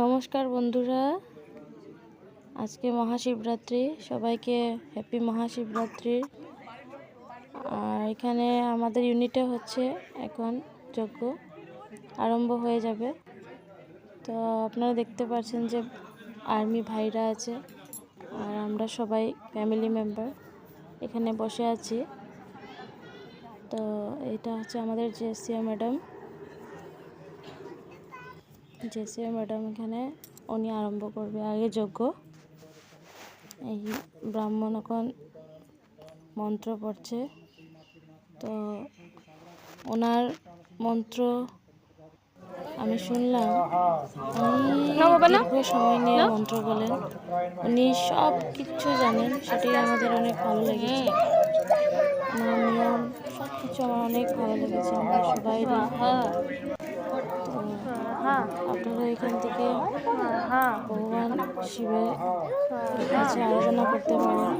নমস্কার বন্ধুরা, আজকে মহাশিবরাত্রি। সবাইকে হ্যাপি মহাশিবরাত্রি। আর এখানে আমাদের ইউনিটে হচ্ছে এখন যজ্ঞ আরম্ভ হয়ে যাবে। তো আপনারা দেখতে পাচ্ছেন যে আর্মি ভাইরা আছে আর আমরা সবাই ফ্যামিলি মেম্বার এখানে বসে আছি। তো এটা হচ্ছে আমাদের জেসিও ম্যাডাম। এখানে উনি আরম্ভ করবে আগে যজ্ঞ। এই ব্রাহ্মণ এখন মন্ত্র পড়ছে। তো ওনার মন্ত্র আমি শুনলাম, উনি দীর্ঘ সময় নিয়ে মন্ত্র বলেন, উনি সব কিছু জানেন, সেটাই আমাদের অনেক ভালো লেগেছে। ওনার নিয়ম সব কিছু আমার অনেক ভালো লেগেছে। আমরা সবাই আপনারা এখান থেকে ভগবান শিবের কাছে আরাধনা করতে পারেন।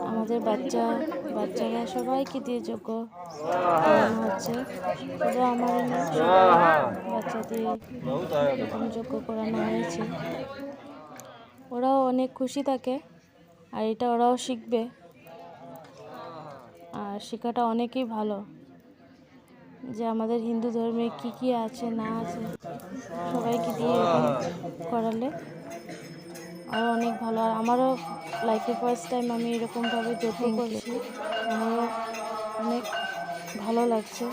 আমাদের বাচ্চারা সবাইকে দিয়ে যজ্ঞ করানো হচ্ছে, শুধু আমারই না, বাচ্চা দিয়ে এরকম যজ্ঞ করানো হয়েছে। ওরাও অনেক খুশি থাকে আর এটা ওরাও শিখবে। আর শেখাটা অনেকই ভালো যে আমাদের হিন্দু ধর্মে কি কি আছে না আছে সবাইকে দিয়ে এরকম করালে আরও অনেক ভালো। আর আমারও লাইফে ফার্স্ট টাইম আমি এরকমভাবে যজ্ঞ করছি, আমারও অনেক ভালো লাগছে।